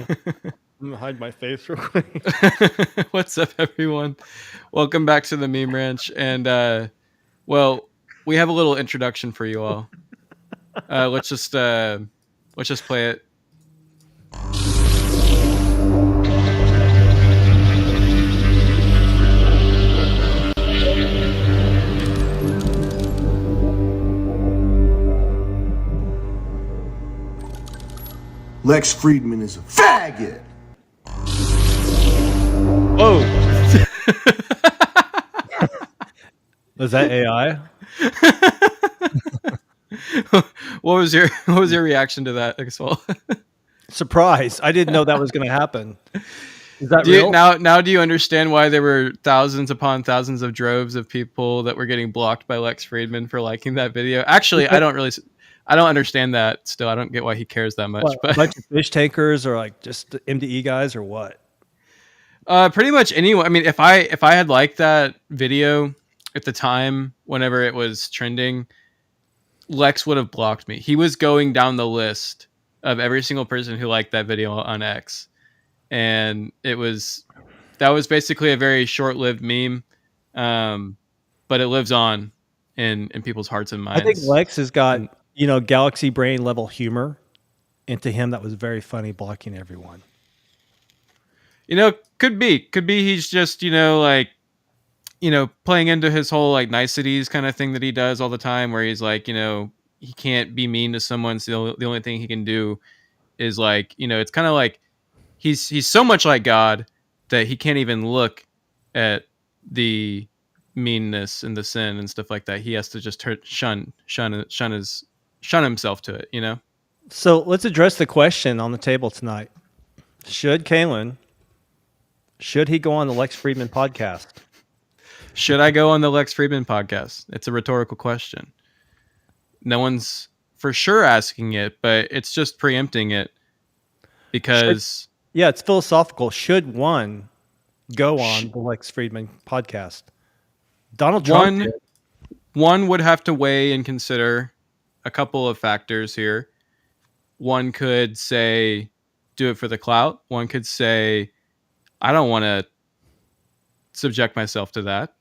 I'm gonna hide my face real quick. What's up, everyone? Welcome back to the Meme Ranch, and well, we have a little introduction for you all. Let's just play it. Lex Fridman is a faggot. Whoa. Was that AI? What was your reaction to that, Exfol? Surprise! I didn't know that was going to happen. Is that Do real? now do you understand why there were thousands upon thousands of droves of people that were getting blocked by Lex Fridman for liking that video? Actually, I don't understand that still. I don't get why he cares that much. What, but a bunch of fish tankers or like just MDE guys or what? Pretty much anyone. I mean, if I had liked that video at the time, whenever it was trending, Lex would have blocked me. He was going down the list of every single person who liked that video on X, and that was basically a very short-lived meme, but it lives on in people's hearts and minds. I think Lex has got galaxy brain level humor into him that was very funny, blocking everyone. Could be he's just playing into his whole like niceties kind of thing that he does all the time, where he's like, he can't be mean to someone, so the only thing he can do is like, it's kind of like he's so much like God that he can't even look at the meanness and the sin and stuff like that. He has to just shun himself to it, So let's address the question on the table tonight. Should he go on the Lex Fridman podcast? Should I go on the Lex Fridman podcast? It's a rhetorical question. No one's for sure asking it, but it's just preempting it because... it's philosophical. Should one go on the Lex Fridman podcast? Donald Trump did. One would have to weigh and consider a couple of factors here. One could say, do it for the clout. One could say, I don't want to subject myself to that.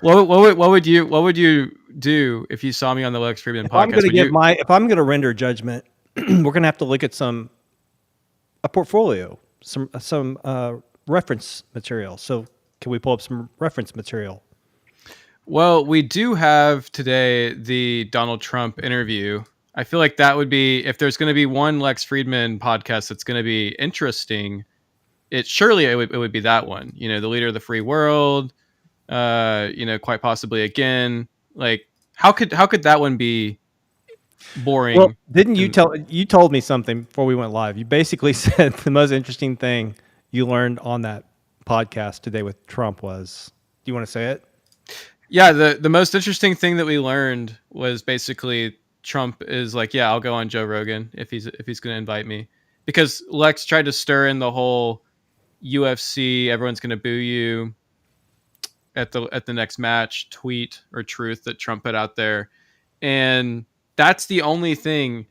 What would you do if you saw me on the Lex Fridman podcast? If I'm going to render judgment, we're going to have to look at a portfolio, some reference material. So can we pull up some reference material? Well, we do have today the Donald Trump interview. I feel like that would be, if there's going to be one Lex Fridman podcast that's going to be interesting, it would be that one. The leader of the free world. Quite possibly again. Like, how could that one be boring? Well, didn't you you told me something before we went live? You basically said the most interesting thing you learned on that podcast today with Trump was, do you want to say it? Yeah, the most interesting thing that we learned was basically Trump is like, yeah, I'll go on Joe Rogan if he's going to invite me, because Lex tried to stir in the whole UFC, everyone's going to boo you at the next match tweet or truth that Trump put out there. And that's the only thing,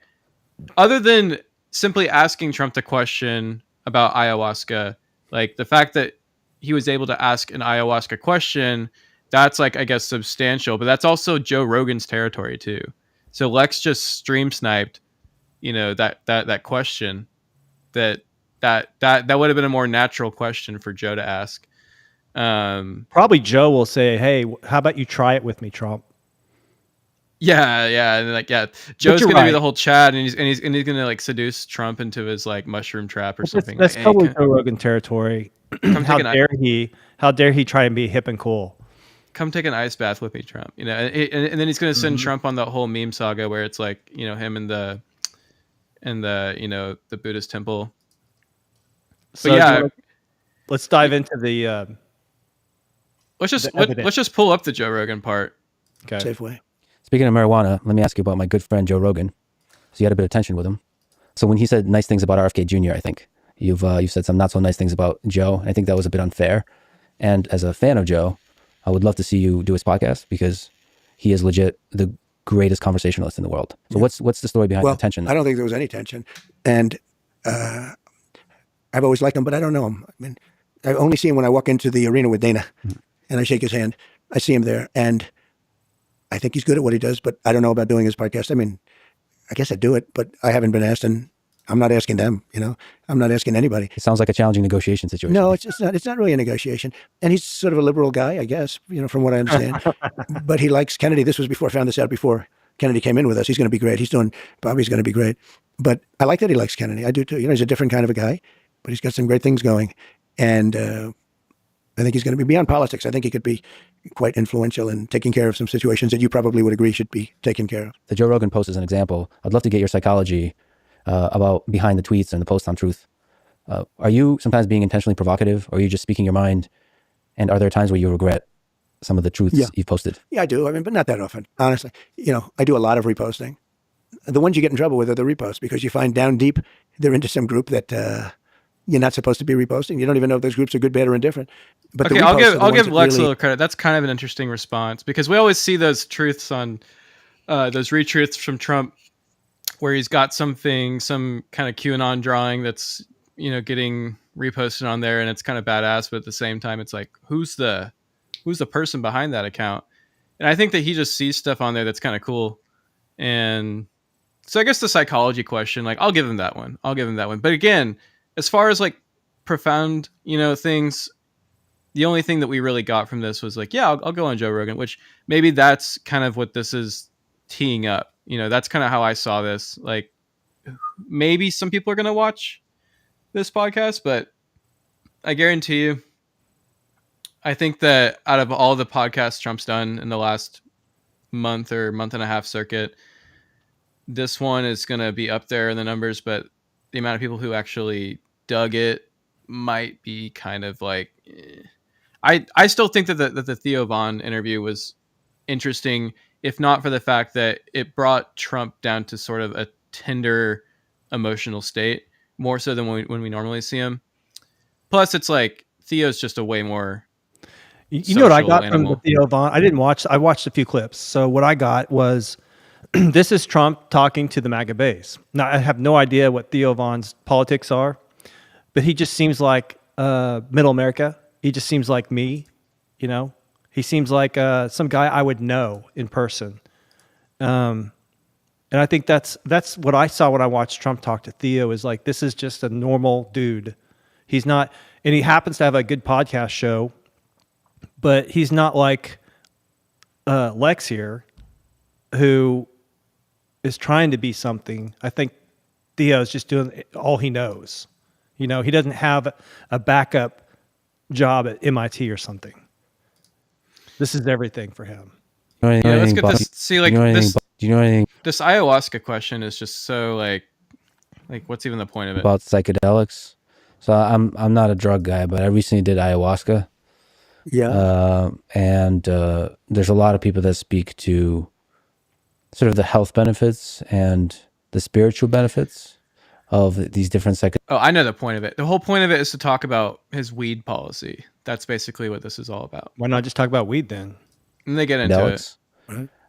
other than simply asking Trump the question about ayahuasca, like the fact that he was able to ask an ayahuasca question, that's like, I guess, substantial, but that's also Joe Rogan's territory too. So Lex just stream sniped, that question that would have been a more natural question for Joe to ask. Probably Joe will say, "Hey, how about you try it with me, Trump?" Yeah, and Joe's gonna be the whole chat, and he's gonna like seduce Trump into his like mushroom trap or something. That's totally Joe Rogan territory. How dare he try and be hip and cool? Come take an ice bath with me, Trump. And then he's gonna send Trump on that whole meme saga where it's like, him and the the Buddhist temple. So but let's dive into the. Let's just pull up the Joe Rogan part. Okay. Safeway. Speaking of marijuana, let me ask you about my good friend Joe Rogan. So you had a bit of tension with him. So when he said nice things about RFK Jr., I think you've said some not so nice things about Joe. I think that was a bit unfair. And as a fan of Joe, I would love to see you do his podcast because he is legit the greatest conversationalist in the world. So what's the story behind the tension? I don't think there was any tension. And I've always liked him, but I don't know him. I mean, I only see him when I walk into the arena with Dana and I shake his hand. I see him there and I think he's good at what he does, but I don't know about doing his podcast. I mean, I guess I'd do it, but I haven't been asked and I'm not asking them, I'm not asking anybody. It sounds like a challenging negotiation situation. No, it's not. It's not really a negotiation. And he's sort of a liberal guy, I guess, from what I understand. But he likes Kennedy. This was before I found this out before Kennedy came in with us. He's going to be great. Bobby's going to be great. But I like that he likes Kennedy. I do too. He's a different kind of a guy, but he's got some great things going. And I think he's going to be beyond politics. I think he could be quite influential in taking care of some situations that you probably would agree should be taken care of. The Joe Rogan post is an example. I'd love to get your psychology about behind the tweets and the post on truth. Are you sometimes being intentionally provocative, or are you just speaking your mind? And are there times where you regret some of the truths you've posted? Yeah, I do. I mean, but not that often, honestly. I do a lot of reposting. The ones you get in trouble with are the reposts because you find down deep they're into some group that you're not supposed to be reposting. You don't even know if those groups are good, bad, or indifferent. But okay, I'll give Lex a little credit. That's kind of an interesting response because we always see those truths on those retruths from Trump, where he's got some kind of QAnon drawing that's getting reposted on there, and it's kind of badass, but at the same time, it's like who's the person behind that account? And I think that he just sees stuff on there that's kind of cool, and so I guess the psychology question, like I'll give him that one. But again, as far as like profound, things, the only thing that we really got from this was like, yeah, I'll go on Joe Rogan, which maybe that's kind of what this is teeing up. That's kind of how I saw this. Like maybe some people are going to watch this podcast, but I guarantee you, I think that out of all the podcasts Trump's done in the last month or month and a half circuit, this one is going to be up there in the numbers, but the amount of people who actually dug it might be kind of like, I still think that the Theo Von interview was interesting, if not for the fact that it brought Trump down to sort of a tender emotional state, more so than when we normally see him. Plus, it's like Theo's just a way more. You know what I got from the Theo Von? I watched a few clips. So what I got was this is Trump talking to the MAGA base. Now, I have no idea what Theo Von's politics are, but he just seems like middle America. He just seems like me, He seems like some guy I would know in person. And I think that's what I saw when I watched Trump talk to Theo, is like, this is just a normal dude. He's not, and he happens to have a good podcast show, but he's not like Lex here, who is trying to be something. I think Theo's just doing all he knows. He doesn't have a backup job at MIT or something. This is everything for him. Let's get this. See, like this. Do you know anything? This ayahuasca question is just so like what's even the point of it? About psychedelics. So I'm not a drug guy, but I recently did ayahuasca. Yeah. And there's a lot of people that speak to sort of the health benefits and the spiritual benefits of these different Oh, I know the point of it. The whole point of it is to talk about his weed policy. That's basically what this is all about. Why not just talk about weed then? And they get into it.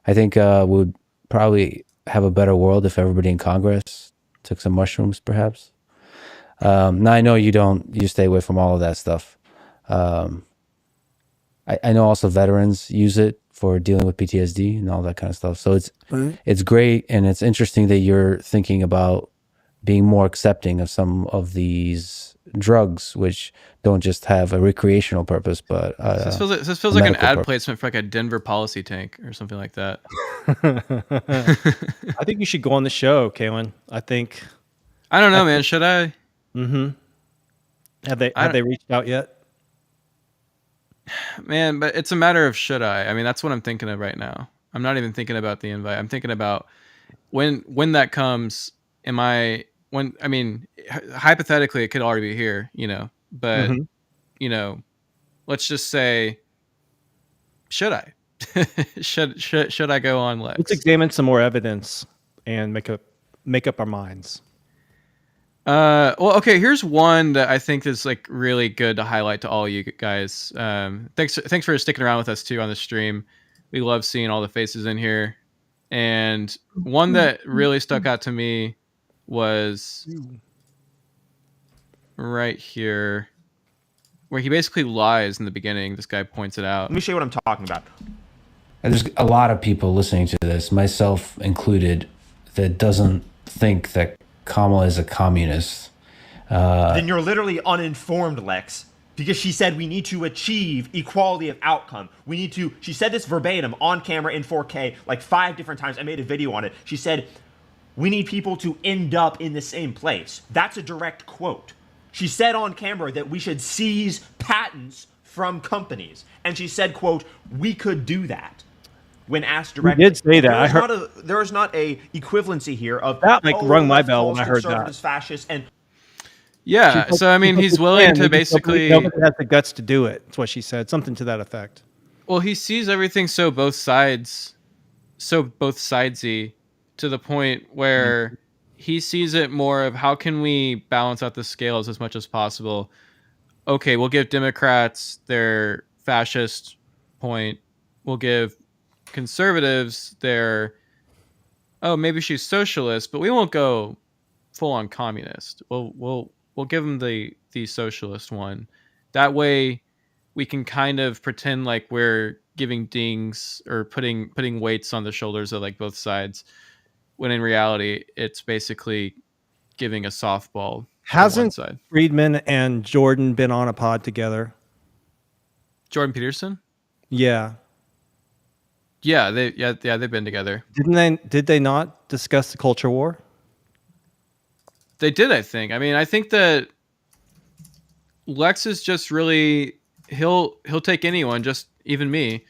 I think we would probably have a better world if everybody in Congress took some mushrooms, perhaps. Now, I know you stay away from all of that stuff. I know also veterans use it for dealing with PTSD and all that kind of stuff. So it's great, and it's interesting that you're thinking about being more accepting of some of these drugs, which don't just have a recreational purpose, but this feels like an ad placement for like a Denver policy tank or something like that. I think you should go on the show, Kalen. I don't know, man. Should I? Mm-hmm. Have they reached out yet? Man, but it's a matter of should I? I mean, that's what I'm thinking of right now. I'm not even thinking about the invite. I'm thinking about when that comes. Hypothetically, it could already be here, but let's just say, should I? should I go on Lex? Let's examine some more evidence and make up our minds. Well, okay. Here's one that I think is like really good to highlight to all you guys. Thanks for sticking around with us too on the stream. We love seeing all the faces in here. And one that really stuck out to me was right here where he basically lies in the beginning. This guy points it out. Let me show you what I'm talking about. And there's a lot of people listening to this, myself included, that doesn't think that Kamala is a communist. Then you're literally uninformed, Lex, because she said we need to achieve equality of outcome. She said this verbatim on camera in 4K like 5 different times. I made a video on it. She said, we need people to end up in the same place. That's a direct quote. She said on camera that we should seize patents from companies. And she said, quote, we could do that. When asked directly, you did say that. There is not a equivalency here of that rung my bell when I heard that. Fascist and yeah, so I mean, he's willing to basically. Nobody has the guts to do it. That's what she said. Something to that effect. Well, he sees everything so both sidesy to the point where he sees it more of how can we balance out the scales as much as possible. Okay, we'll give Democrats their fascist point. We'll give conservatives their, oh, maybe she's socialist, but we won't go full on communist. We'll give them the socialist one. That way we can kind of pretend like we're giving dings or putting weights on the shoulders of like both sides, when in reality it's basically giving a softball. Hasn't Fridman and Jordan been on a pod together? Jordan Peterson? Yeah. Yeah, they've been together. Did they not discuss the culture war? They did, I think. I mean, I think that Lex is just really he'll take anyone, just even me,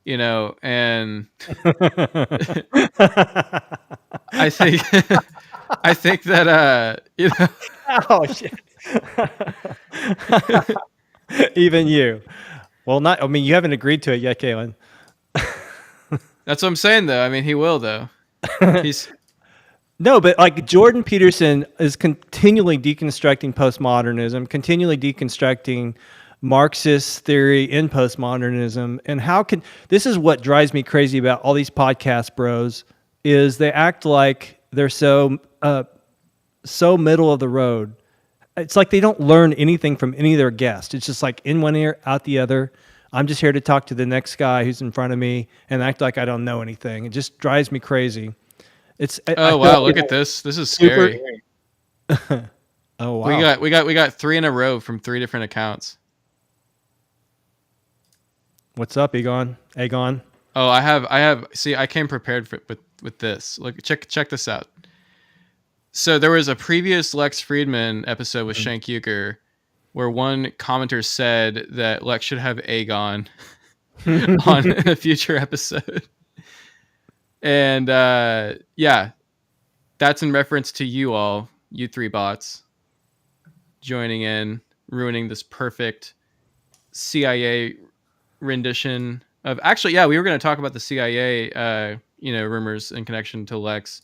and I think that Oh shit. Even you. Well, you haven't agreed to it yet, Kalen. That's what I'm saying, though. I mean, he will, though. No, but like Jordan Peterson is continually deconstructing postmodernism, continually deconstructing Marxist theory in postmodernism. And this is what drives me crazy about all these podcast bros, is they act like they're so middle of the road. It's like they don't learn anything from any of their guests. It's just like in one ear, out the other. I'm just here to talk to the next guy who's in front of me and act like I don't know anything. It just drives me crazy. Wow! Look at this. This is scary. Oh wow! We got 3 in a row from 3 different accounts. What's up, Egon? Oh, I have. See, I came prepared with this. Look, check this out. So there was a previous Lex Fridman episode with Shank Euchre where one commenter said that Lex should have Aegon on a future episode. And yeah, that's in reference to you all, you 3 bots, joining in, ruining this perfect CIA rendition of. Actually, yeah, we were going to talk about the CIA, rumors in connection to Lex.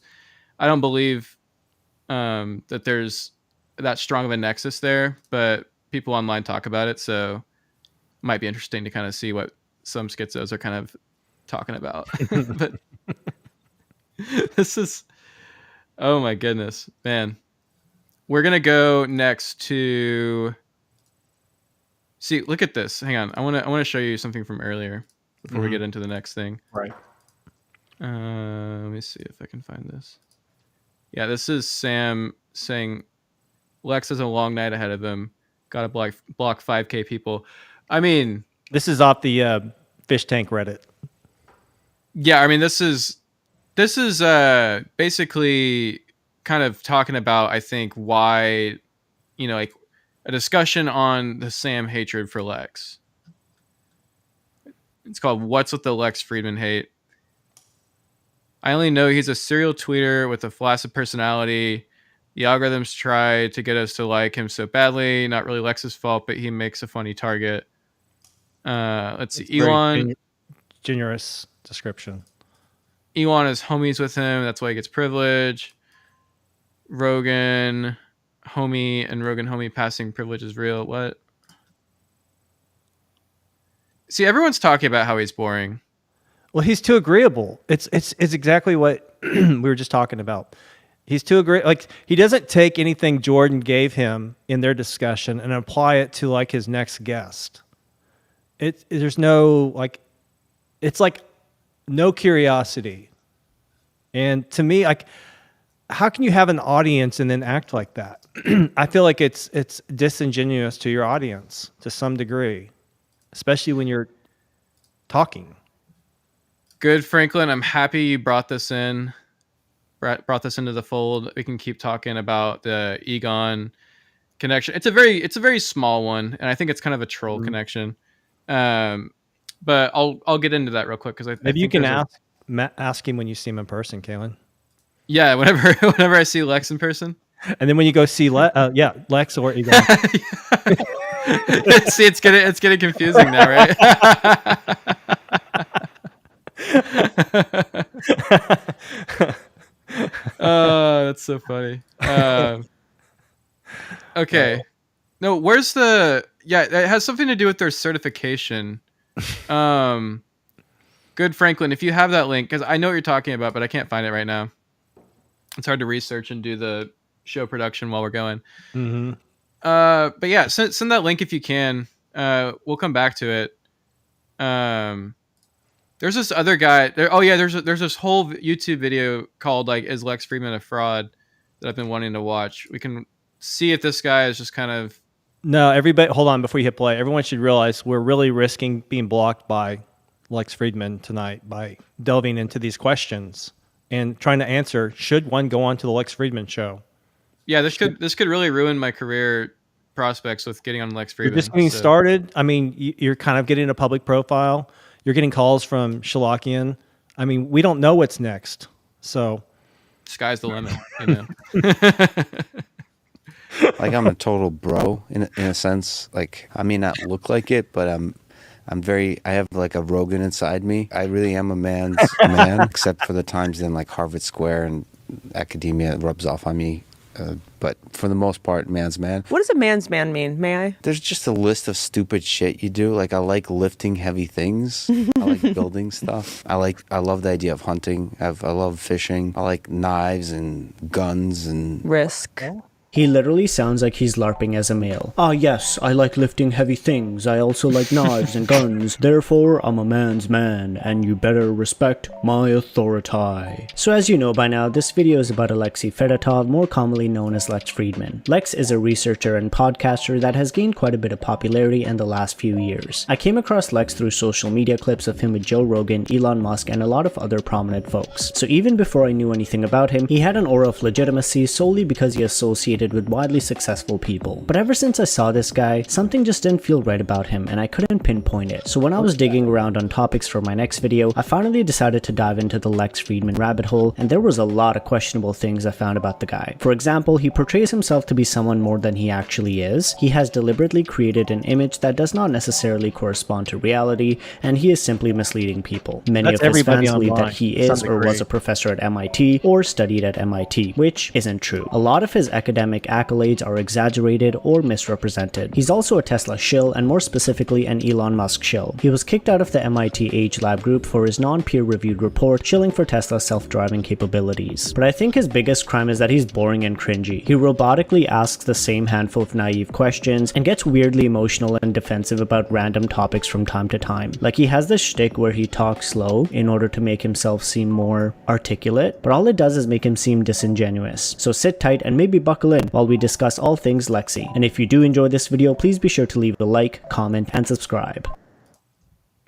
I don't believe that there's that strong of a nexus there, but people online talk about it, so it might be interesting to kind of see what some schizos are kind of talking about. But this is, oh my goodness, man. We're gonna go next to, see, look at this. Hang on, I want to show you something from earlier before we get into the next thing. Right. Let me see if I can find this. Yeah, this is Sam saying Lex has a long night ahead of him. Got to block 5K people. I mean, this is off the fish tank Reddit. Yeah, I mean, this is basically kind of talking about, I think, why, like a discussion on the Sam hatred for Lex. It's called "What's with the Lex Fridman Hate?" I only know he's a serial tweeter with a flaccid personality. The algorithms try to get us to like him so badly. Not really Lex's fault, but he makes a funny target. Let's see. Elon. Generous description. Elon is homies with him. That's why he gets privilege. Rogan, homie, and Rogan, homie, passing privilege is real. What? See, everyone's talking about how he's boring. Well, he's too agreeable. It's exactly what we were just talking about. He's too great. Like, he doesn't take anything Jordan gave him in their discussion and apply it to like his next guest. There's no like, it's like no curiosity. And to me, like, how can you have an audience and then act like that? I feel like it's disingenuous to your audience to some degree, especially when you're talking. Good, Franklin. I'm happy you brought this into the fold. We can keep talking about the Egon connection. It's a very small one, and I think it's kind of a troll connection. But I'll get into that real quick because Maybe you can ask him when you see him in person, Kalen. Yeah, whenever I see Lex in person. And then when you go see Lex or Egon. See, it's getting confusing now, right? Oh, that's so funny. Okay. No, where's the... Yeah, it has something to do with their certification. Good, Franklin, if you have that link, because I know what you're talking about, but I can't find it right now. It's hard to research and do the show production while we're going. Mm-hmm. But yeah, send that link if you can. We'll come back to it. There's this other guy. There's this whole YouTube video called like "Is Lex Fridman a Fraud?" that I've been wanting to watch. We can see if this guy is just kind of... No, everybody, hold on before you hit play. Everyone should realize we're really risking being blocked by Lex Fridman tonight by delving into these questions and trying to answer, should one go on to the Lex Fridman show? Yeah, this could really ruin my career prospects with getting on Lex Fridman. You're just getting started. I mean, you're kind of getting a public profile. You're getting calls from Shalakian. I mean, we don't know what's next. So sky's the limit, you know. Like, I'm a total bro in a sense. Like, I may not look like it, but I have like a Rogan inside me. I really am a man's man, except for the times in like Harvard Square and academia rubs off on me. But for the most part, man's man. What does a man's man mean? May I? There's just a list of stupid shit you do. Like, I like lifting heavy things. I like building stuff. I love the idea of hunting. I love fishing. I like knives and guns and Risk. He literally sounds like he's LARPing as a male. Ah yes, I like lifting heavy things. I also like knives and guns. Therefore, I'm a man's man, and you better respect my authority. So as you know by now, this video is about Alexei Fedotov, more commonly known as Lex Fridman. Lex is a researcher and podcaster that has gained quite a bit of popularity in the last few years. I came across Lex through social media clips of him with Joe Rogan, Elon Musk, and a lot of other prominent folks. So even before I knew anything about him, he had an aura of legitimacy solely because he associated with widely successful people. But ever since I saw this guy, something just didn't feel right about him and I couldn't pinpoint it. So when I was digging around on topics for my next video, I finally decided to dive into the Lex Fridman rabbit hole, and there was a lot of questionable things I found about the guy. For example, he portrays himself to be someone more than he actually is. He has deliberately created an image that does not necessarily correspond to reality, and he is simply misleading people. Many of his fans believe that he is or was a professor at MIT or studied at MIT, which isn't true. A lot of his academic accolades are exaggerated or misrepresented. He's also a Tesla shill, and more specifically an Elon Musk shill. He was kicked out of the MIT Age Lab group for his non-peer reviewed report shilling for Tesla's self-driving capabilities. But I think his biggest crime is that he's boring and cringy. He robotically asks the same handful of naive questions and gets weirdly emotional and defensive about random topics from time to time. Like, he has this shtick where he talks slow in order to make himself seem more articulate, but all it does is make him seem disingenuous. So sit tight and maybe buckle in while we discuss all things Lexi. And if you do enjoy this video, please be sure to leave a like, comment, and subscribe.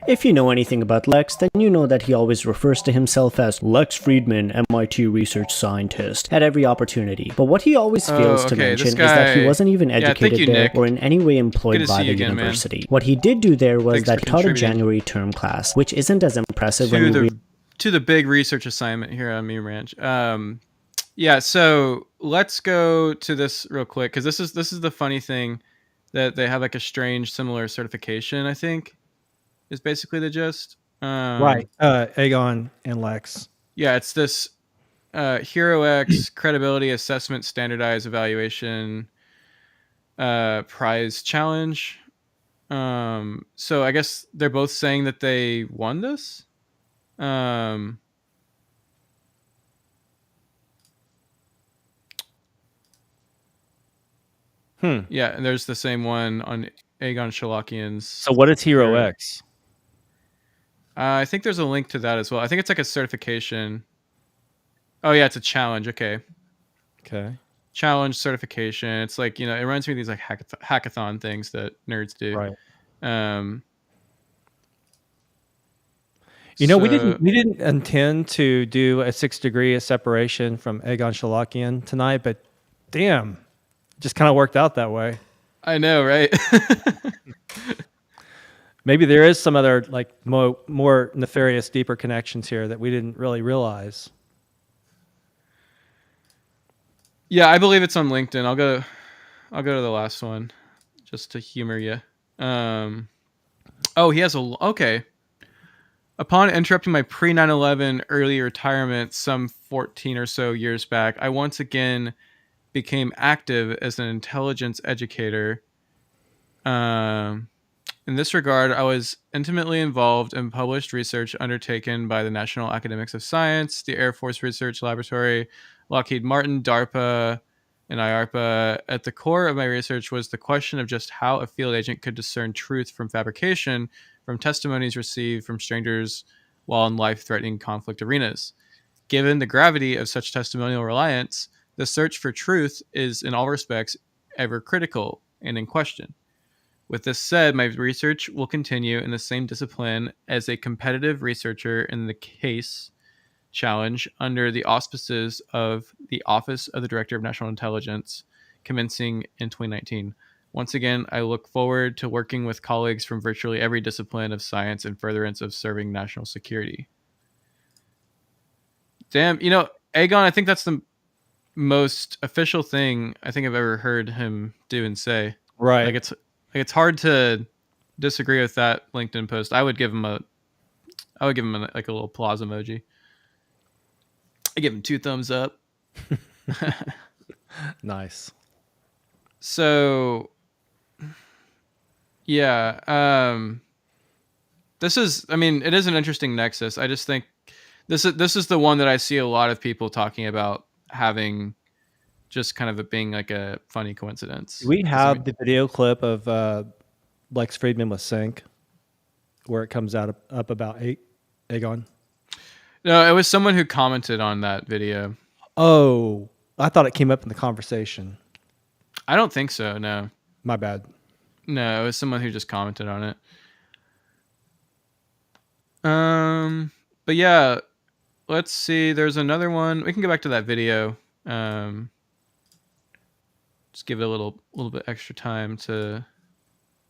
If you know anything about Lex, then you know that he always refers to himself as Lex Fridman, MIT research scientist, at every opportunity. But what he always fails to mention is that he wasn't even educated there or in any way employed by the university. Man. What he did do there was that he taught a January term class, which isn't as impressive to the big research assignment here on Meme Ranch. Yeah, so let's go to this real quick, because this is the funny thing, that they have like a strange similar certification, I think, is basically the gist. Right. Egon and Lex. Yeah, it's this HeroX Credibility Assessment Standardized Evaluation Prize Challenge. So I guess they're both saying that they won this. Yeah, and there's the same one on Aegon Shalakian's. So what is Hero X? I think there's a link to that as well. I think it's like a certification. Oh yeah, it's a challenge. Okay. Challenge certification. It's like, it reminds me of these like hackathon things that nerds do. Right. We didn't intend to do a 6 degree of separation from Aegon Shalakian tonight, but damn, it just kind of worked out that way. I know, right? Maybe there is some other like more nefarious, deeper connections here that we didn't really realize. Yeah, I believe it's on LinkedIn. I'll go to the last one just to humor you. He has okay. Upon interrupting my pre-9/11 early retirement some 14 or so years back, I once again became active as an intelligence educator. In this regard, I was intimately involved in published research undertaken by the National Academics of Science, the Air Force Research Laboratory, Lockheed Martin, DARPA, and IARPA. At the core of my research was the question of just how a field agent could discern truth from fabrication from testimonies received from strangers while in life-threatening conflict arenas. Given the gravity of such testimonial reliance, the search for truth is in all respects ever critical and in question. With this said, my research will continue in the same discipline as a competitive researcher in the case challenge under the auspices of the Office of the Director of National Intelligence, commencing in 2019. Once again, I look forward to working with colleagues from virtually every discipline of science in furtherance of serving national security. Damn, Aegon, I think that's the most official thing I think I've ever heard him do and say. Right. Like it's hard to disagree with that LinkedIn post. I would give him like a little applause emoji. I give him 2 thumbs up. Nice. So, yeah, it is an interesting nexus. I just think this is the one that I see a lot of people talking about having just kind of it being like a funny coincidence. Do we have the video clip of Lex Fridman with Sync where it comes out up about Aegon? No, it was someone who commented on that video. Oh, I thought it came up in the conversation. I don't think so, no. My bad. No, it was someone who just commented on it. But yeah, let's see. There's another one. We can go back to that video. Just give it a little bit extra time to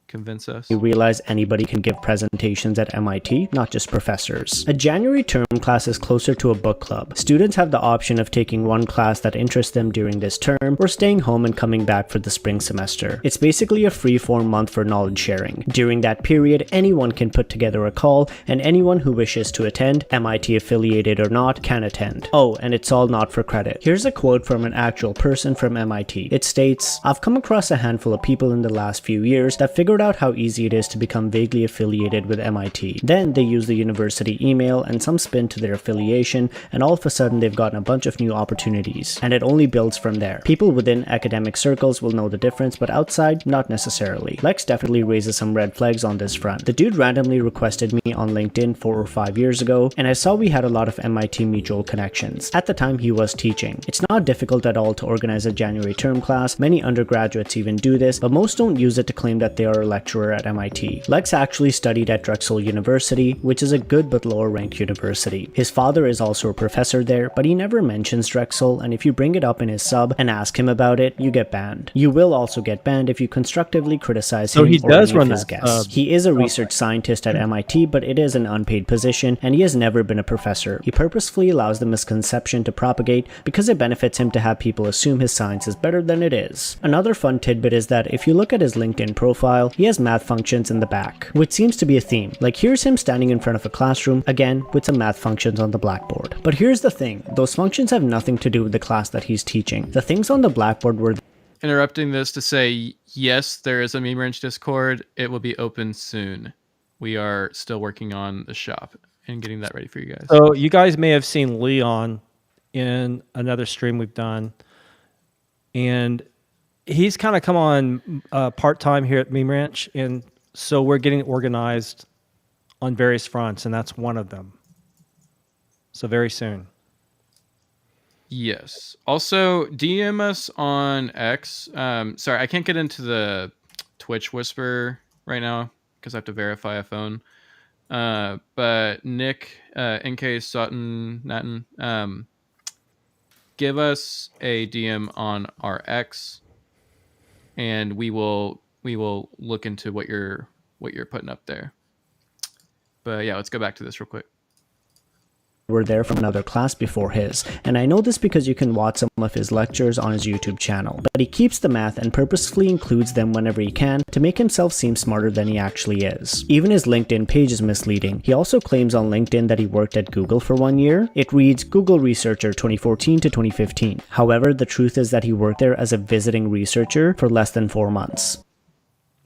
convince us. You realize anybody can give presentations at MIT, not just professors. A January term class is closer to a book club. Students have the option of taking one class that interests them during this term or staying home and coming back for the spring semester. It's basically a free-form month for knowledge sharing. During that period, anyone can put together a call, and anyone who wishes to attend, MIT affiliated or not, can attend. Oh, and it's all not for credit. Here's a quote from an actual person from MIT. It states, "I've come across a handful of people in the last few years that figured out how easy it is to become vaguely affiliated with MIT. Then they use the university email and some spin to their affiliation, and all of a sudden they've gotten a bunch of new opportunities. And it only builds from there. People within academic circles will know the difference, but outside, not necessarily." Lex definitely raises some red flags on this front. The dude randomly requested me on LinkedIn 4 or 5 years ago, and I saw we had a lot of MIT mutual connections. At the time, he was teaching. It's not difficult at all to organize a January term class. Many undergraduates even do this, but most don't use it to claim that they are a lecturer at MIT. Lex actually studied at Drexel University, which is a good but lower ranked university. His father is also a professor there, but he never mentions Drexel, and if you bring it up in his sub and ask him about it, you get banned. You will also get banned if you constructively criticize him or any of his guests. He is a research scientist at MIT, but it is an unpaid position, and he has never been a professor. He purposefully allows the misconception to propagate because it benefits him to have people assume his science is better than it is. Another fun tidbit is that if you look at his LinkedIn profile, he has math functions in the back, which seems to be a theme. Like here's him standing in front of a classroom, again with some math functions on the blackboard. But here's the thing, those functions have nothing to do with the class that he's teaching. The things on the blackboard were interrupting this to say, yes, there is a Meme Wrench Discord. It will be open soon. We are still working on the shop and getting that ready for you guys. So you guys may have seen Leon in another stream we've done, and he's kind of come on part-time here at Meme Ranch, and so we're getting organized on various fronts, and that's one of them. So very soon. Yes. Also, DM us on X. Sorry, I can't get into the Twitch Whisper right now because I have to verify a phone. But Nick, NK Sutton, Nathan, give us a DM on our X, and we will look into what you're putting up there. But yeah, let's go back to this real quick. Were there from another class before his, and I know this because you can watch some of his lectures on his YouTube channel, but he keeps the math and purposefully includes them whenever he can to make himself seem smarter than he actually is. Even his LinkedIn page is misleading. He also claims on LinkedIn that he worked at Google for 1 year. It reads Google Researcher 2014 to 2015. However, the truth is that he worked there as a visiting researcher for less than 4 months.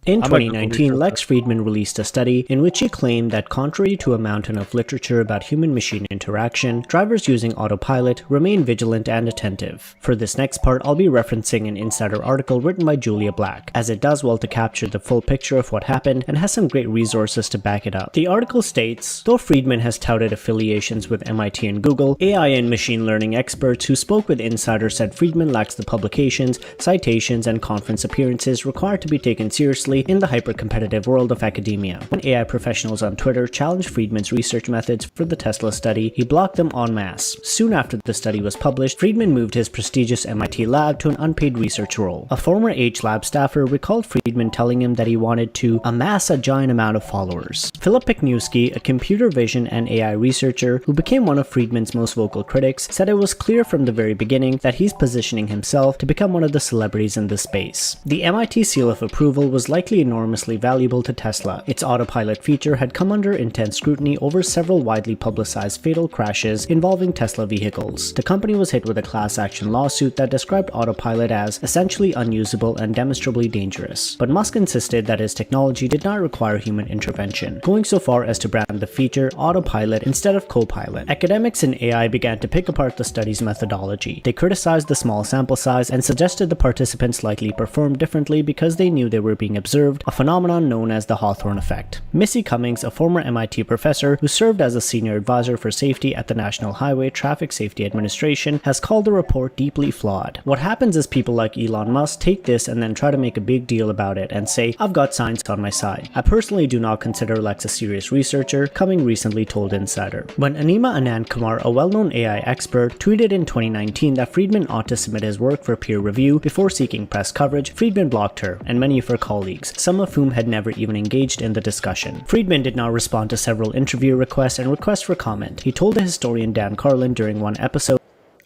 In 2019, Lex Fridman released a study in which he claimed that contrary to a mountain of literature about human-machine interaction, drivers using autopilot remain vigilant and attentive. For this next part, I'll be referencing an insider article written by Julia Black, as it does well to capture the full picture of what happened and has some great resources to back it up. The article states, though Fridman has touted affiliations with MIT and Google, AI and machine learning experts who spoke with insiders said Fridman lacks the publications, citations, and conference appearances required to be taken seriously in the hyper-competitive world of academia. When AI professionals on Twitter challenged Fridman's research methods for the Tesla study, he blocked them en masse. Soon after the study was published, Fridman moved his prestigious MIT lab to an unpaid research role. A former H-Lab staffer recalled Fridman telling him that he wanted to amass a giant amount of followers. Philip Pichnewski, a computer vision and AI researcher who became one of Fridman's most vocal critics, said it was clear from the very beginning that he's positioning himself to become one of the celebrities in this space. The MIT seal of approval was likely enormously valuable to Tesla. Its autopilot feature had come under intense scrutiny over several widely publicized fatal crashes involving Tesla vehicles. The company was hit with a class action lawsuit that described autopilot as essentially unusable and demonstrably dangerous. But Musk insisted that his technology did not require human intervention, going so far as to brand the feature autopilot instead of copilot. Academics in AI began to pick apart the study's methodology. They criticized the small sample size and suggested the participants likely performed differently because they knew they were being observed, a phenomenon known as the Hawthorne effect. Missy Cummings, a former MIT professor who served as a senior advisor for safety at the National Highway Traffic Safety Administration, has called the report deeply flawed. What happens is people like Elon Musk take this and then try to make a big deal about it and say, I've got science on my side. I personally do not consider Lex a serious researcher, Cummings recently told Insider. When Anima Anand Kumar, a well-known AI expert, tweeted in 2019 that Fridman ought to submit his work for peer review before seeking press coverage, Fridman blocked her and many of her colleagues, some of whom had never even engaged in the discussion. Fridman did not respond to several interview requests and requests for comment. He told the historian Dan Carlin during one episode,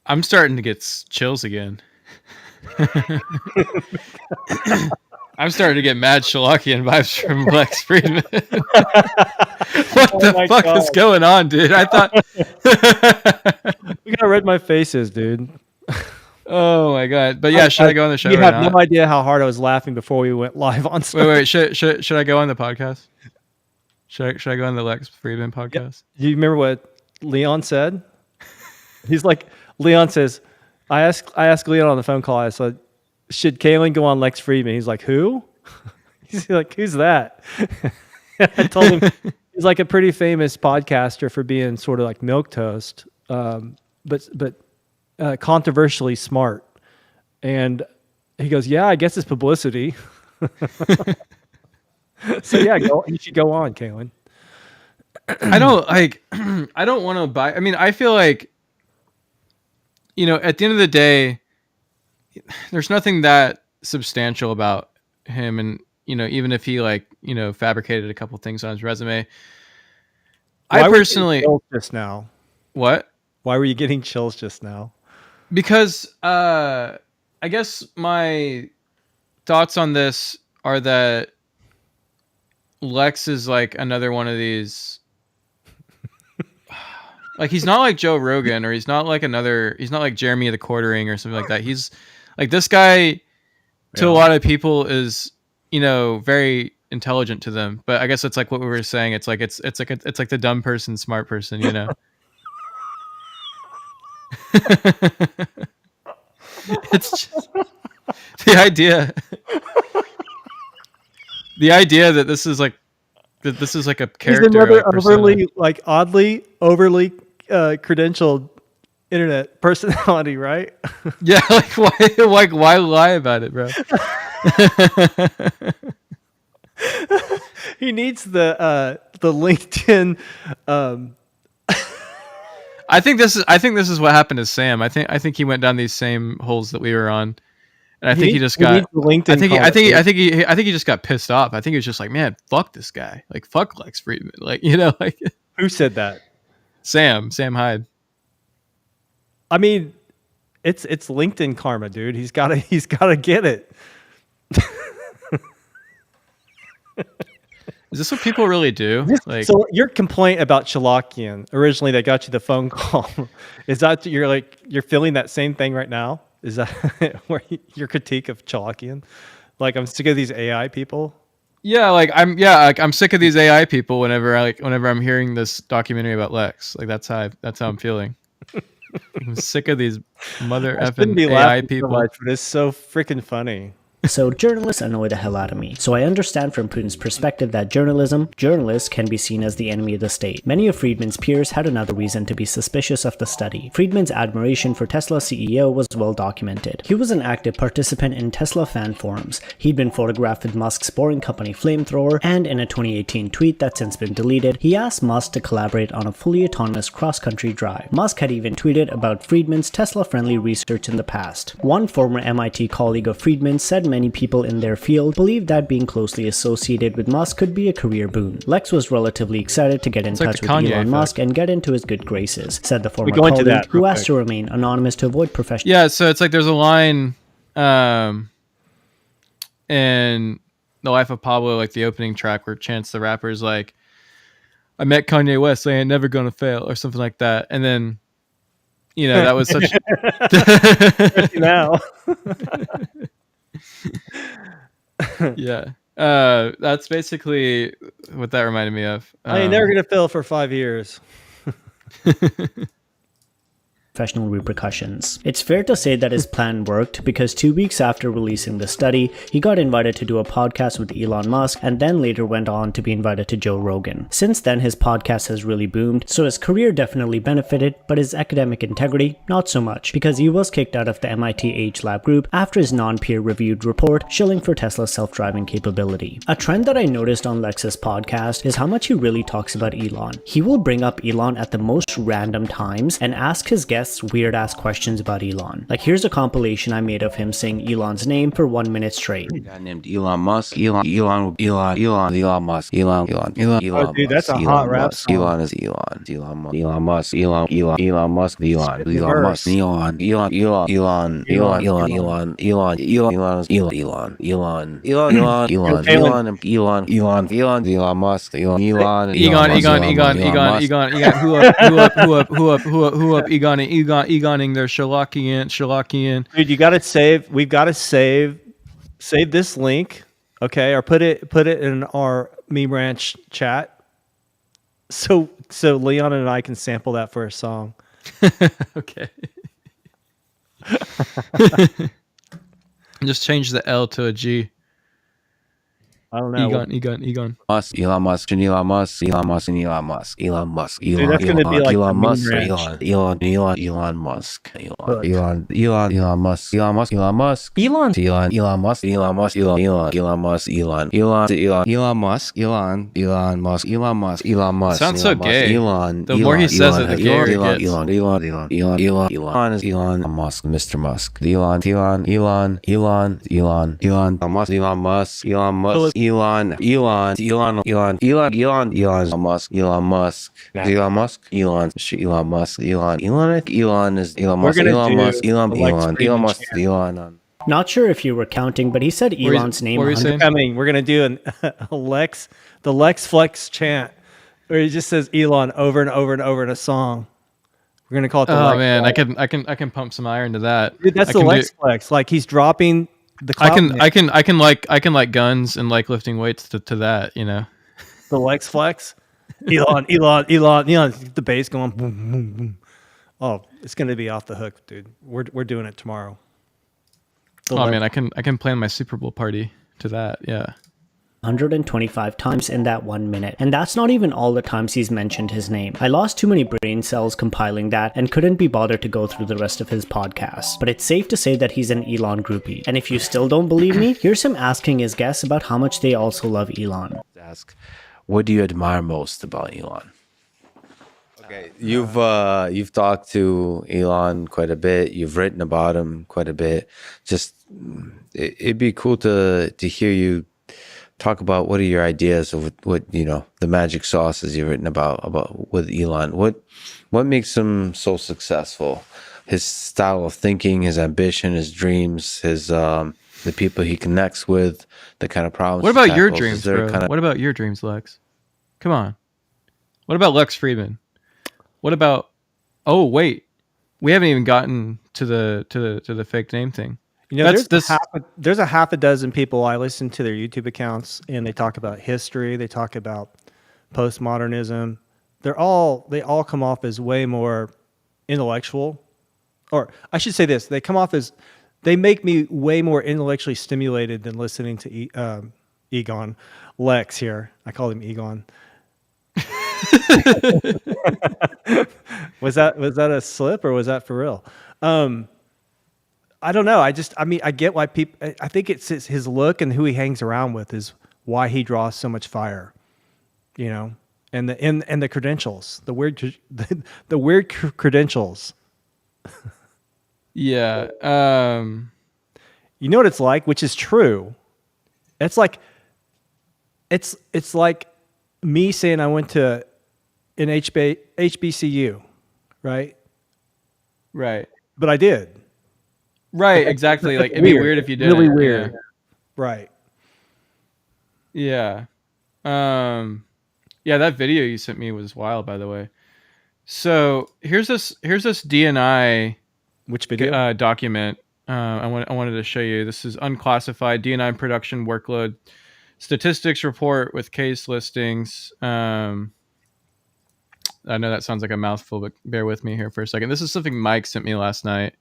I'm starting to get chills again. I'm starting to get mad Shalakian vibes from Lex Fridman. What the fuck is going on, dude? I thought we gotta read my faces, dude. Oh my god! But yeah, should I go on the show? You have no idea how hard I was laughing before we went live on stage. Wait. Should I go on the podcast? Should I go on the Lex Fridman podcast? Yep. Do you remember what Leon said? He's like, Leon says, I asked Leon on the phone call. I said, should Kaylin go on Lex Fridman? He's like, who? He's like, who's that? I told him he's like a pretty famous podcaster for being sort of like milquetoast, but controversially smart. And he goes, yeah, I guess it's publicity. So yeah, you should go on, Kaylin. I don't want to buy. I mean, I feel like, at the end of the day, there's nothing that substantial about him. And, even if he fabricated a couple things on his resume, I personally just now. What? Why were you getting chills just now? Because I guess my thoughts on this are that Lex is like another one of these. Like, he's not like Joe Rogan, or he's not like Jeremy the Quartering or something like that. He's like, this guy to a lot of people is, very intelligent to them. But I guess it's like what we were saying. It's like it's like the dumb person, smart person, It's just, the idea that this is like a character. He's another like, persona. overly, like oddly overly credentialed internet personality, right? Yeah, why lie about it, bro? He needs the LinkedIn. I think this is what happened to Sam. I think he went down these same holes that we were on, and I think he just got. I think he just got pissed off. I think he was just like, man, fuck this guy. Like, fuck Lex Fridman. Like, like Who said that? Sam Hyde. I mean, it's LinkedIn karma, dude. He's gotta get it. Is this what people really do? Like, so your complaint about Chalakian originally that got you the phone call, is that you're feeling that same thing right now? Is that where your critique of Chalakian? Like, I'm sick of these AI people. Yeah, I'm sick of these AI people. Whenever I'm hearing this documentary about Lex, like that's how I'm feeling. I'm sick of these mother effing AI people. So much, but it's so freaking funny. So journalists annoy the hell out of me. So I understand from Putin's perspective that journalists can be seen as the enemy of the state. Many of Fridman's peers had another reason to be suspicious of the study. Fridman's admiration for Tesla CEO was well documented. He was an active participant in Tesla fan forums. He'd been photographed with Musk's boring company flamethrower, and in a 2018 tweet that's since been deleted, he asked Musk to collaborate on a fully autonomous cross-country drive. Musk had even tweeted about Fridman's Tesla-friendly research in the past. One former MIT colleague of Fridman said many people in their field believed that being closely associated with Musk could be a career boon. Lex was relatively excited to get in touch with Elon Musk and get into his good graces, said the former colleague, who asked to remain anonymous to avoid professional. Yeah, so it's like there's a line in The Life of Pablo, like the opening track where Chance the Rapper is like, I met Kanye West, they ain't never gonna fail, or something like that. And then, that was such now. Yeah. That's basically what that reminded me of. I ain't never gonna fail for 5 years. Professional repercussions. It's fair to say that his plan worked, because 2 weeks after releasing the study, he got invited to do a podcast with Elon Musk, and then later went on to be invited to Joe Rogan. Since then, his podcast has really boomed, so his career definitely benefited, but his academic integrity, not so much, because he was kicked out of the MIT Age Lab group after his non-peer-reviewed report shilling for Tesla's self-driving capability. A trend that I noticed on Lex's podcast is how much he really talks about Elon. He will bring up Elon at the most random times and ask his guests weird ass questions about Elon. Like, here's a compilation I made of him saying Elon's name for 1 minute straight. A guy named Elon Musk. Elon Musk. Elon. Oh, dude, that's a hot rap song. Elon is Elon. Elon Musk. Elon Musk. Elon Musk. Elon Musk. Who up, Egoning their Shalakian. Dude, you gotta save. We've got to save this link, okay, or put it in our Meme Ranch chat, so Leon and I can sample that for a song. Okay. Just change the L to a G. I don't know. Egon. Elon Musk. Dude, that's gonna be like Elon Musk. Elon Musk. Sounds so gay. The more he says it, the gayer it gets. Elon is Elon Musk, Mr. Musk. Elon Musk. Elon Musk. Elon Musk. Not sure if you were counting, but he said Elon's name. We're gonna do the Lex Flex chant, where he just says Elon over and over and over in a song. We're gonna call it the Lex man, Flex. I can pump some iron to that. Dude, that's the Lex Flex. Like, he's dropping the cloud I can like guns and like lifting weights to that, The Lex Flex. Elon. The bass going boom, boom, boom. Oh, it's gonna be off the hook, dude. We're doing it tomorrow. Oh man, I can plan my Super Bowl party to that. Yeah. 125 times in that 1 minute. And that's not even all the times he's mentioned his name. I lost too many brain cells compiling that and couldn't be bothered to go through the rest of his podcast. But it's safe to say that he's an Elon groupie. And if you still don't believe me, here's him asking his guests about how much they also love Elon. Ask, what do you admire most about Elon? Okay, you've talked to Elon quite a bit. You've written about him quite a bit. Just it'd be cool to hear you talk about what are your ideas of what the magic sauces you've written about with Elon. What makes him so successful? His style of thinking, his ambition, his dreams, his the people he connects with, the kind of problems. What about your dreams, bro? What about your dreams, Lex? Come on. What about Lex Fridman? What about? Oh wait, we haven't even gotten to the fake name thing. There's a half a dozen people I listen to their YouTube accounts, and they talk about history. They talk about postmodernism. They all come off as way more intellectual, or I should say this: they make me way more intellectually stimulated than listening to Egon Lex here. I call him Egon. Was that a slip or was that for real? I don't know. I get why people. I think it's his look and who he hangs around with is why he draws so much fire, and the credentials, the weird credentials. Yeah. You know what it's like, which is true. It's like me saying I went to an HBCU, right? Right. But I did. Right, exactly. Like it'd be weird if you didn't. Really weird. Yeah. Right. Yeah. Yeah, that video you sent me was wild, by the way. So here's this DNI which video document. I wanted to show you. This is unclassified DNI production workload statistics report with case listings. I know that sounds like a mouthful, but bear with me here for a second. This is something Mike sent me last night.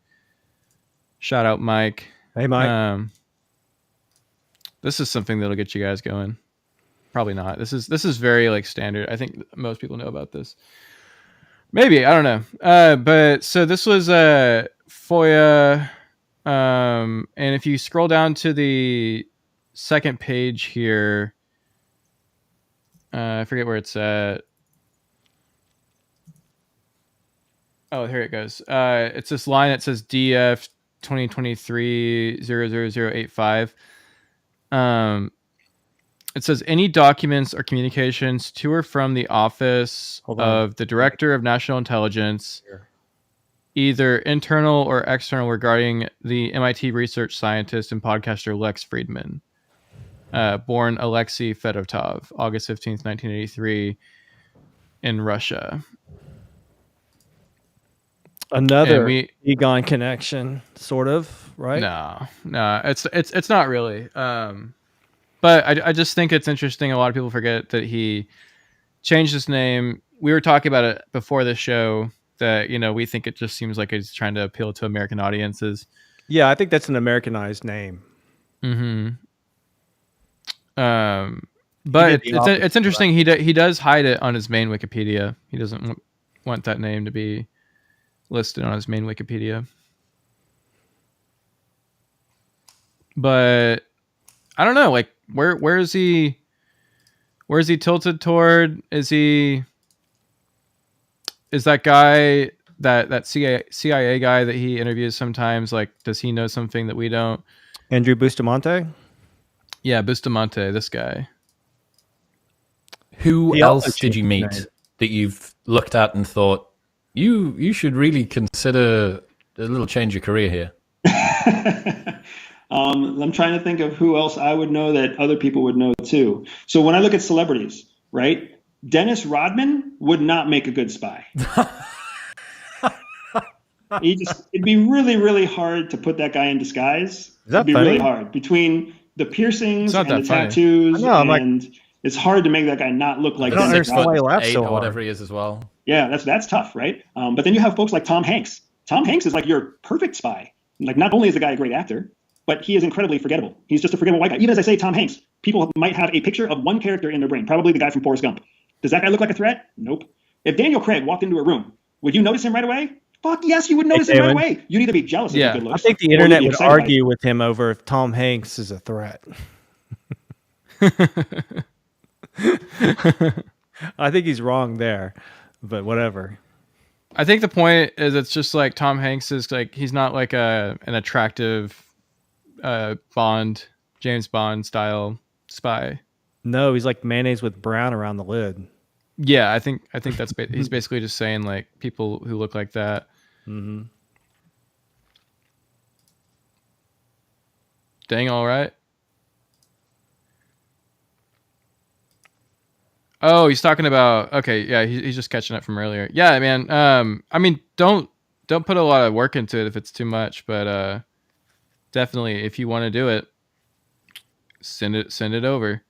Shout out, Mike. Hey, Mike. This is something that'll get you guys going. Probably not. This is very standard. I think most people know about this. Maybe, I don't know. But so this was a FOIA, and if you scroll down to the second page here, I forget where it's at. Oh, here it goes. It's this line that says DF 2023 00085. It says any documents or communications to or from the office of the Director of National Intelligence, either internal or external, regarding the MIT research scientist and podcaster Lex Fridman, born Alexei Fedotov, August 15th, 1983, in Russia. Another Egon connection, sort of, right? No, it's not really. But I just think it's interesting. A lot of people forget that he changed his name. We were talking about it before the show that, we think it just seems like he's trying to appeal to American audiences. Yeah, I think that's an Americanized name. Mm-hmm. But it's interesting. He does hide it on his main Wikipedia. He doesn't want that name to be listed on his main Wikipedia. But I don't know, where is he tilted toward? Is that guy, that CIA guy that he interviews sometimes, does he know something that we don't? Andrew Bustamante? Yeah, Bustamante, this guy. Who else did you meet that you've looked at and thought, you should really consider a little change of career here? I'm trying to think of who else I would know that other people would know too. So when I look at celebrities, right? Dennis Rodman would not make a good spy. It'd be really, really hard to put that guy in disguise. It'd be really hard between the piercings and the tattoos. It's hard to make that guy not look like Dennis Rodman. Or whatever he is as well. Yeah, that's tough, right? But then you have folks like Tom Hanks. Tom Hanks is your perfect spy. Not only is the guy a great actor, but he is incredibly forgettable. He's just a forgettable white guy. Even as I say Tom Hanks, people might have a picture of one character in their brain, probably the guy from Forrest Gump. Does that guy look like a threat? Nope. If Daniel Craig walked into a room, would you notice him right away? Fuck yes, you would notice him right away. You'd either be jealous of his good looks. I think the internet would argue with him over if Tom Hanks is a threat. I think he's wrong there, but whatever. I think the point is it's just like Tom Hanks is like he's not like an attractive James Bond style spy. No, he's like mayonnaise with brown around the lid. Yeah, I think that's he's basically just saying like people who look like that. Mm-hmm. Dang, all right. Oh, he's talking about okay, yeah, he's just catching up from earlier. Yeah, man. I mean, don't put a lot of work into it if it's too much, but definitely if you want to do it, send it over.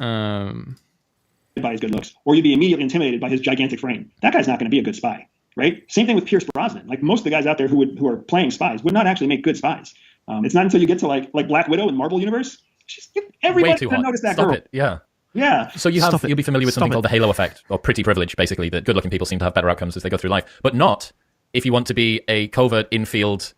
By his good looks, or you'd be immediately intimidated by his gigantic frame. That guy's not going to be a good spy, right? Same thing with Pierce Brosnan. Like most of the guys out there who are playing spies would not actually make good spies. It's not until you get to like Black Widow in Marvel Universe, everybody's going to notice that girl. It. Yeah. Yeah. So you'll be familiar with something called the halo effect, or pretty privilege, basically, that good-looking people seem to have better outcomes as they go through life, but not if you want to be a covert in-field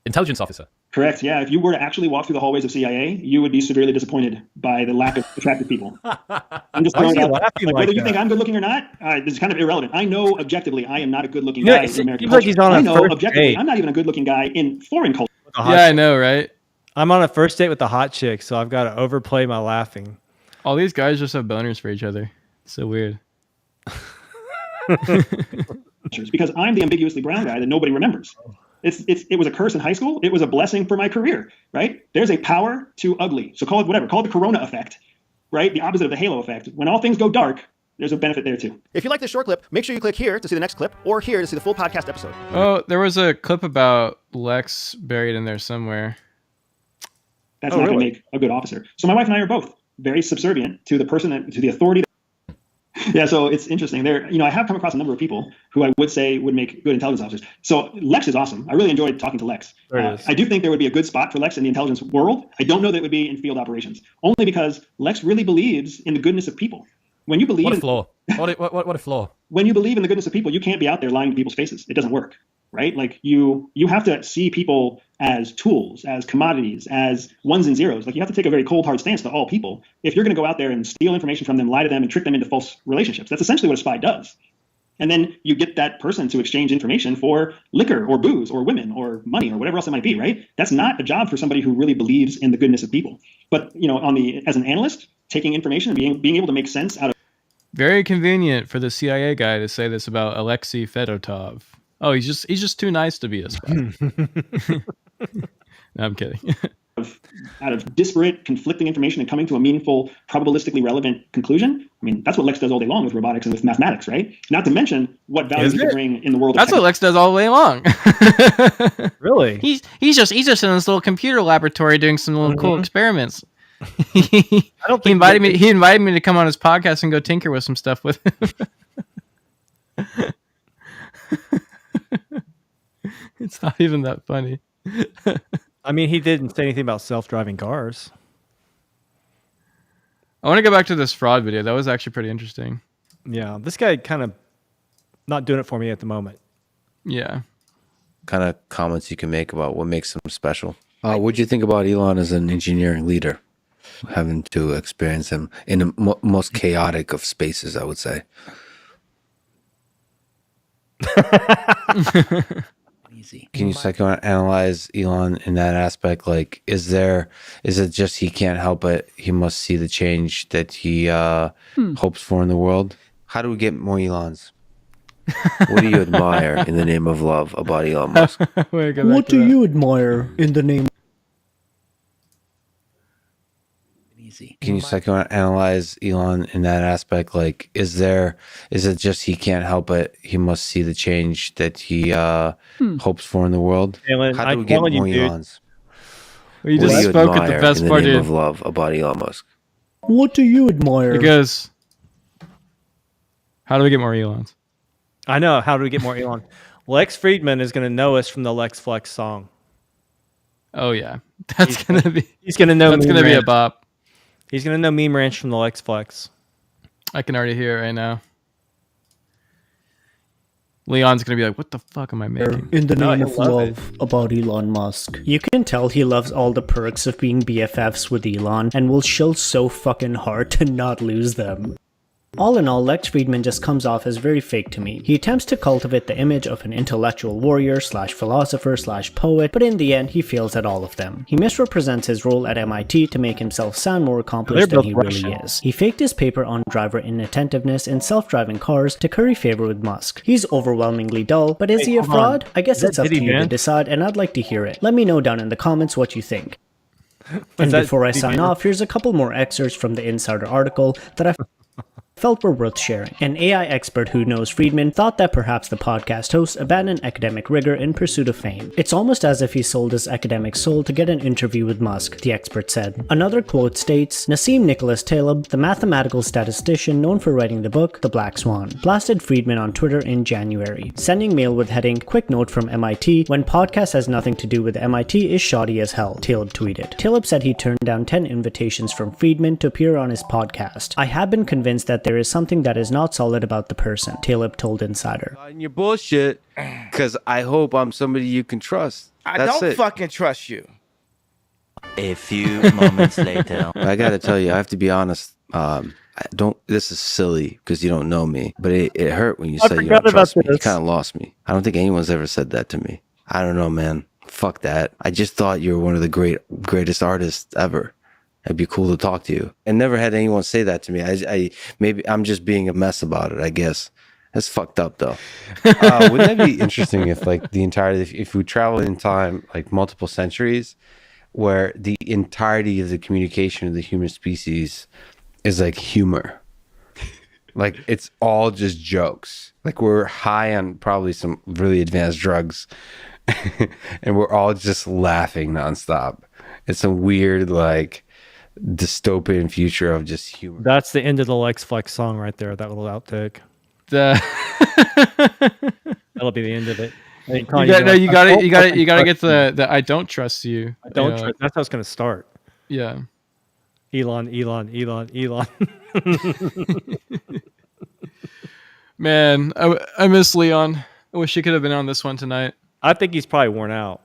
intelligence officer. Correct. Yeah. If you were to actually walk through the hallways of CIA, you would be severely disappointed by the lack of attractive people. I'm just throwing out, whether you think I'm good looking or not, this is kind of irrelevant. I know objectively I am not a good looking guy in American culture. I know objectively I'm not even a good looking guy in foreign culture. Yeah, I know, right? I'm on a first date with a hot chick, so I've got to overplay my laughing. All these guys just have boners for each other. It's so weird. Because I'm the ambiguously brown guy that nobody remembers. It was a curse in high school. It was a blessing for my career, right? There's a power to ugly. So call it whatever. Call it the corona effect, right? The opposite of the halo effect. When all things go dark, there's a benefit there too. If you like this short clip, make sure you click here to see the next clip or here to see the full podcast episode. Oh, there was a clip about Lex buried in there somewhere. That's not going to make a good officer. So my wife and I are both very subservient to the person, to the authority. Yeah, so it's interesting. I have come across a number of people who I would say would make good intelligence officers. So Lex is awesome. I really enjoyed talking to Lex. I do think there would be a good spot for Lex in the intelligence world. I don't know that it would be in field operations, only because Lex really believes in the goodness of people. When you believe what a flaw. What a flaw. When you believe in the goodness of people, you can't be out there lying to people's faces. It doesn't work, right? Like you have to see people as tools, as commodities, as ones and zeros. Like you have to take a very cold, hard stance to all people if you're going to go out there and steal information from them, lie to them, and trick them into false relationships. That's essentially what a spy does. And then you get that person to exchange information for liquor or booze or women or money or whatever else it might be, right? That's not a job for somebody who really believes in the goodness of people. But as an analyst, taking information and being able to make sense out of. Very convenient for the CIA guy to say this about Alexei Fedotov. Oh, he's just too nice to be a spy. No, I'm kidding. Out of disparate, conflicting information and coming to a meaningful, probabilistically relevant conclusion. I mean, that's what Lex does all day long with robotics and with mathematics, right? Not to mention what value he can bring in the world. That's what Lex does all day long. Really? He's just in this little computer laboratory doing some little cool experiments. He invited me to come on his podcast and go tinker with some stuff with him. It's not even that funny. I mean, he didn't say anything about self-driving cars. I want to go back to this fraud video. That was actually pretty interesting. Yeah, this guy kind of not doing it for me at the moment. Yeah. Kind of comments you can make about what makes him special. What do you think about Elon as an engineering leader? Having to experience him in the most chaotic of spaces, I would say. Easy. Can you psychoanalyze Elon in that aspect? Like, is it just he can't help it? He must see the change that he hopes for in the world. How do we get more Elons? What do you admire in the name of love about Elon Musk? What do you admire in the name? Can you psychoanalyze Elon in that aspect? Like, is it just he can't help it? He must see the change that he hopes for in the world. How do we get more Elons? Well, you just spoke at the best part, dude. Of love about Elon Musk. What do you admire? It goes, how do we get more Elons? I know. How do we get more Elon? Lex Fridman is going to know us from the Lex Flex song. Oh yeah, that's gonna be. He's gonna know. That's gonna be a bop. He's gonna know Meme Ranch from the Lex Flex. I can already hear it right now. Leon's gonna be like, "What the fuck am I making?" In the name of love about Elon Musk. You can tell he loves all the perks of being BFFs with Elon and will chill so fucking hard to not lose them. All in all, Lex Fridman just comes off as very fake to me. He attempts to cultivate the image of an intellectual warrior slash philosopher slash poet, but in the end, he fails at all of them. He misrepresents his role at MIT to make himself sound more accomplished than he really is. He faked his paper on driver inattentiveness in self-driving cars to curry favor with Musk. He's overwhelmingly dull, but is he a fraud? I guess it's up to you to decide, and I'd like to hear it. Let me know down in the comments what you think. And before I sign off, here's a couple more excerpts from the Insider article that I felt were worth sharing. An AI expert who knows Fridman thought that perhaps the podcast host abandoned academic rigor in pursuit of fame. It's almost as if he sold his academic soul to get an interview with Musk, the expert said. Another quote states, Nassim Nicholas Taleb, the mathematical statistician known for writing the book The Black Swan, blasted Fridman on Twitter in January, sending mail with heading, "Quick note from MIT, when podcast has nothing to do with MIT is shoddy as hell," Taleb tweeted. Taleb said he turned down 10 invitations from Fridman to appear on his podcast. "I have been convinced that there is something that is not solid about the person," Taleb told Insider. And your bullshit, because I hope I'm somebody you can trust. I don't fucking trust you. A few moments later. I gotta tell you, I have to be honest. This is silly because you don't know me, but it hurt when you said you don't trust me. You kind of lost me. I don't think anyone's ever said that to me. I don't know, man. Fuck that. I just thought you were one of the greatest artists ever. It'd be cool to talk to you. I never had anyone say that to me. Maybe I'm just being a mess about it, I guess. That's fucked up though. Wouldn't that be interesting if like if we travel in time like multiple centuries where the entirety of the communication of the human species is like humor? Like it's all just jokes. Like we're high on probably some really advanced drugs and we're all just laughing nonstop. It's a weird like dystopian future of just humor. That's the end of the Lex Flex song right there. That little outtake. That'll be the end of it. You gotta get the I don't trust you. I don't trust. That's how it's gonna start. Yeah. Elon. Man, I miss Leon. I wish he could have been on this one tonight. I think he's probably worn out.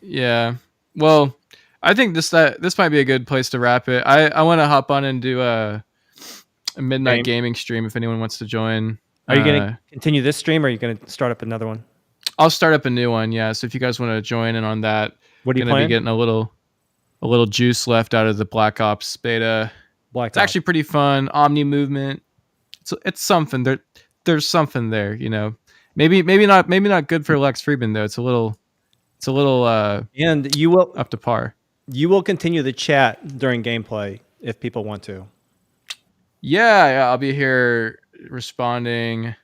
Yeah. Well, I think this might be a good place to wrap it. I want to hop on and do a midnight gaming stream if anyone wants to join. Are you going to continue this stream or are you going to start up another one? I'll start up a new one. Yeah. So if you guys want to join in on that, what are you going to be getting a little juice left out of the Black Ops beta. It's actually pretty fun. Omni movement. It's something. There's something there, you know. Maybe not good for Lex Fridman though. It's a little and you will up to par. You will continue the chat during gameplay if people want to. Yeah, I'll be here responding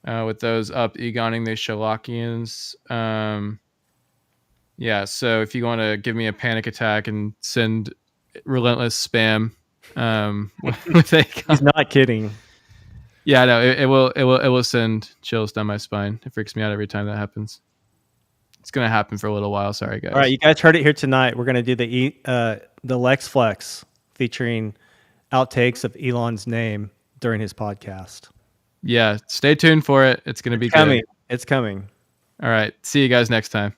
with those up egoning the Sherlockians. Yeah, so if you want to give me a panic attack and send relentless spam, with he's not kidding. Yeah, no, it will send chills down my spine. It freaks me out every time that happens. It's gonna happen for a little while. Sorry, guys. All right, you guys heard it here tonight. We're gonna do the Lex Flex featuring outtakes of Elon's name during his podcast. Yeah, stay tuned for it. It's gonna be coming. Good. It's coming. All right. See you guys next time.